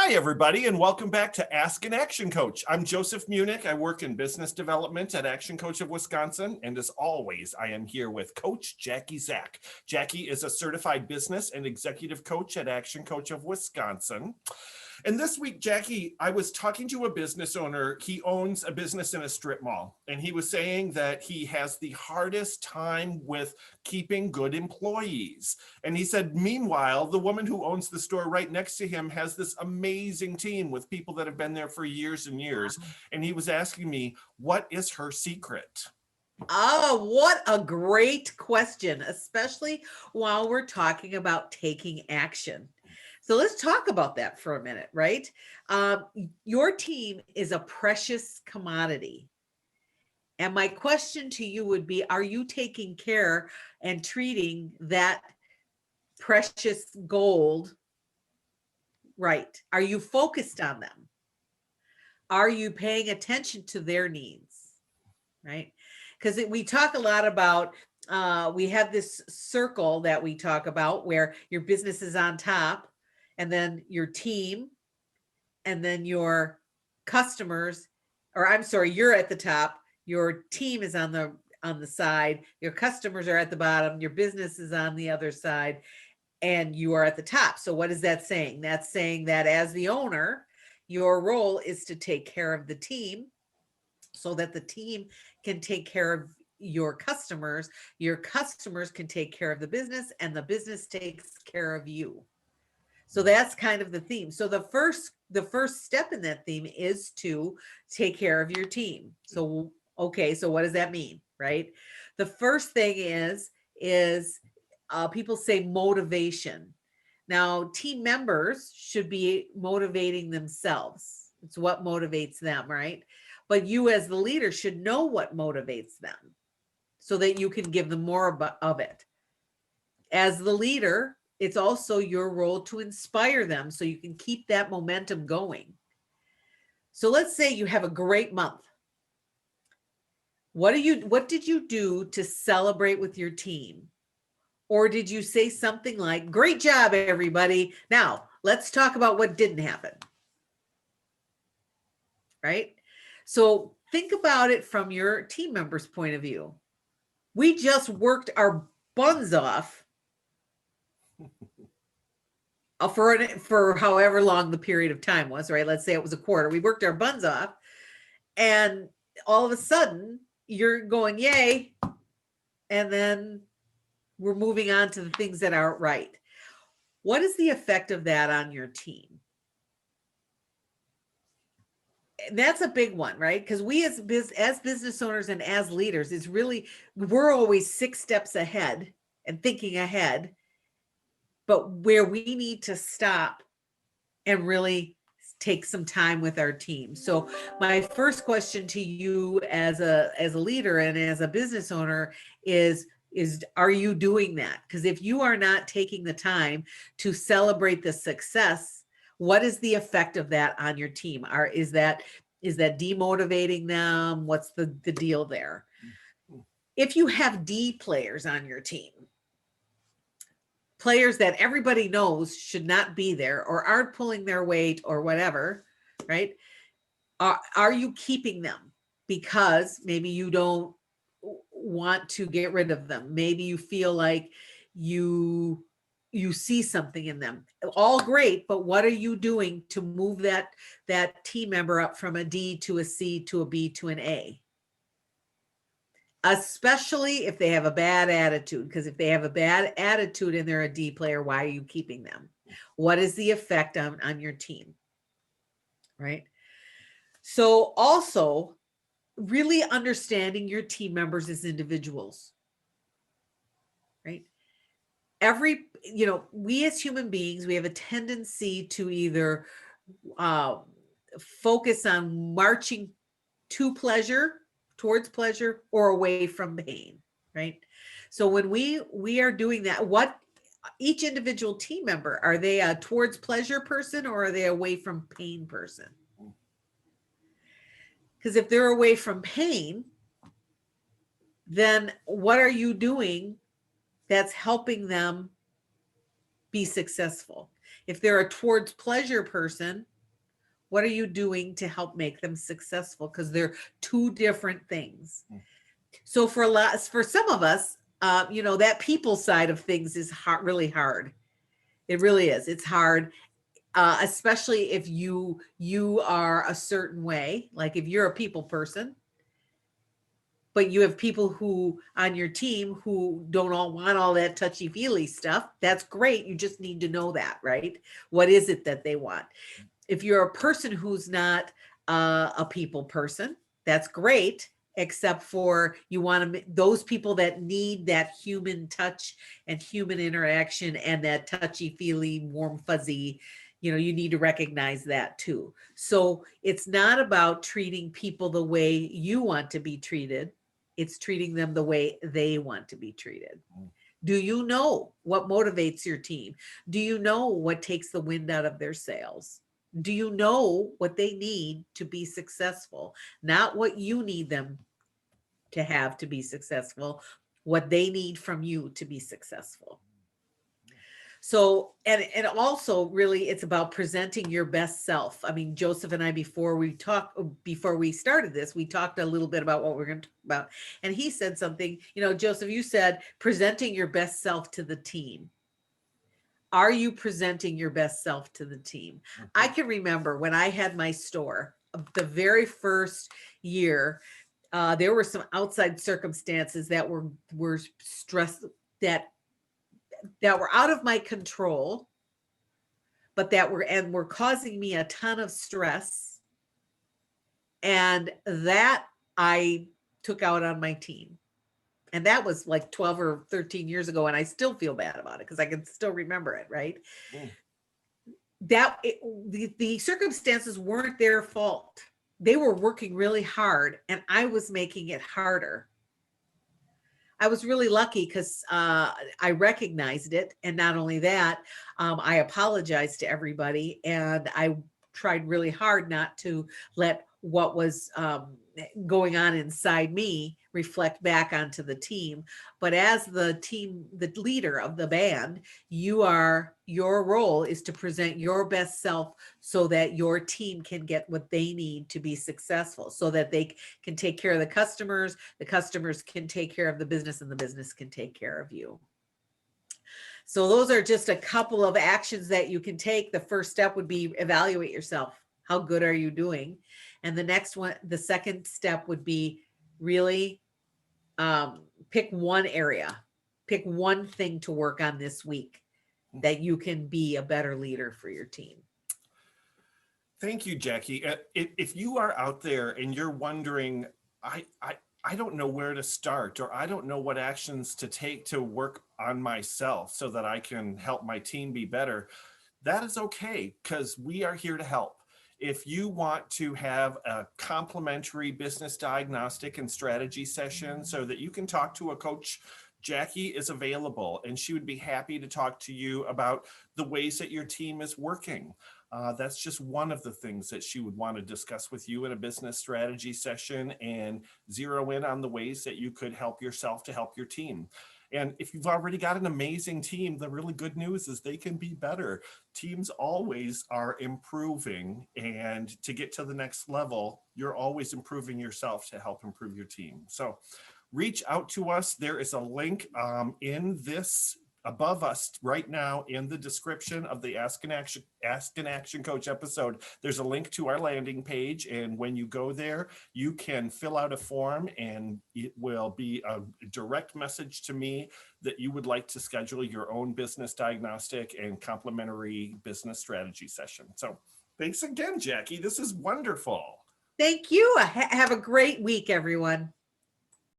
Hi, everybody, and welcome back to Ask an Action Coach. I'm Joseph Muenich. I work in business development at ActionCOACH of Wisconsin. And as always, I am here with Coach Jackie Zach. Jackie is a certified business and executive coach at ActionCOACH of Wisconsin. And this week, Jackie, I was talking to a business owner. He owns a business in a strip mall, and he was saying that he has the hardest time with keeping good employees. And he said, meanwhile, the woman who owns the store right next to him has this amazing team with people that have been there for years and years. And he was asking me, what is her secret? Oh, what a great question, especially while we're talking about taking action. So let's talk about that for a minute, right? Your team is a precious commodity. And my question to you would be, are you taking care and treating that precious gold right? Are you focused on them? Are you paying attention to their needs, right? Because we talk a lot about, we have this circle that we talk about where your business is on top, and then your team, and then your customers, or I'm sorry, you're at the top, your team is on the side, your customers are at the bottom, your business is on the other side, and you are at the top. So what is that saying? That's saying that as the owner, your role is to take care of the team so that the team can take care of your customers can take care of the business, and the business takes care of you. So that's kind of the theme. So the first step in that theme is to take care of your team. So okay, so what does that mean, right? The first thing is people say motivation. Now, team members should be motivating themselves. It's what motivates them, right? But you as the leader should know what motivates them so that you can give them more of it. As the leader, it's also your role to inspire them so you can keep that momentum going. So let's say you have a great month. What did you do to celebrate with your team? Or did you say something like, "Great job, everybody. Now, let's talk about what didn't happen." Right? So think about it from your team members' point of view. We just worked our buns off for however long the period of time was, right? Let's say it was a quarter. We worked our buns off, and all of a sudden you're going, yay. And then we're moving on to the things that aren't right. What is the effect of that on your team? And that's a big one, right? Because we as business owners and as leaders, it's really, we're always 6 steps ahead and thinking ahead, but where we need to stop and really take some time with our team. So my first question to you as a leader and as a business owner is are you doing that? Because if you are not taking the time to celebrate the success, what is the effect of that on your team? Is that demotivating them? What's the deal there? If you have D players on your team, players that everybody knows should not be there or aren't pulling their weight or whatever, right? Are you keeping them because maybe you don't want to get rid of them? Maybe you feel like you see something in them. All great, but what are you doing to move that team member up from a D to a C to a B to an A? Especially if they have a bad attitude, because if they have a bad attitude and they're a D player, why are you keeping them? What is the effect on your team, right? So also really understanding your team members as individuals, right? We as human beings, we have a tendency to either focus on marching to pleasure, towards pleasure, or away from pain, right? So when we are doing that, what each individual team member, are they a towards pleasure person or are they away from pain person? Because if they're away from pain, then what are you doing that's helping them be successful? If they're a towards pleasure person, What are you doing to help make them successful? Because they're two different things. So for some of us, that people side of things is really hard. It really is. It's hard, especially if you are a certain way. Like if you're a people person, but you have people who on your team who don't all want all that touchy feely stuff. That's great. You just need to know that, right? What is it that they want? If you're a person who's not a people person, that's great. Except for you want to those people that need that human touch and human interaction and that touchy feely, warm fuzzy. You need to recognize that too. So it's not about treating people the way you want to be treated. It's treating them the way they want to be treated. Do you know what motivates your team? Do you know what takes the wind out of their sails? Do you know what they need to be successful? Not what you need them to have to be successful, what they need from you to be successful. So, and also really it's about presenting your best self. I mean, Joseph and I, before we started this, we talked a little bit about what we're going to talk about. And he said something, Joseph, you said presenting your best self to the team. Are you presenting your best self to the team? I can remember when I had my store, the very first year, there were some outside circumstances that were stress that were out of my control, but that were causing me a ton of stress, and that I took out on my team. And that was like 12 or 13 years ago, and I still feel bad about it because I can still remember it, right? The circumstances weren't their fault. They were working really hard, and I was making it harder. I was really lucky because I recognized it. And not only that, I apologized to everybody, and I tried really hard not to let what was going on inside me reflect back onto the team. But as the leader of the band, your role is to present your best self so that your team can get what they need to be successful, so that they can take care of the customers can take care of the business, and the business can take care of you. So those are just a couple of actions that you can take. The first step would be evaluate yourself. How good are you doing? And the second step would be really pick one area, pick one thing to work on this week that you can be a better leader for your team. Thank you, Jackie. If you are out there and you're wondering, I don't know where to start, or I don't know what actions to take to work on myself so that I can help my team be better, that is okay, because we are here to help. If you want to have a complimentary business diagnostic and strategy session so that you can talk to a coach, Jackie is available, and she would be happy to talk to you about the ways that your team is working. That's just one of the things that she would want to discuss with you in a business strategy session, and zero in on the ways that you could help yourself to help your team. And if you've already got an amazing team, the really good news is they can be better. Teams always are improving, and to get to the next level, you're always improving yourself to help improve your team. So reach out to us. There is a link in this above us right now in the description of the Ask an Action Coach episode. There's a link to our landing page, and when you go there, you can fill out a form, and it will be a direct message to me that you would like to schedule your own business diagnostic and complimentary business strategy session. So thanks again, Jackie. This is wonderful. Thank you. Have a great week, everyone.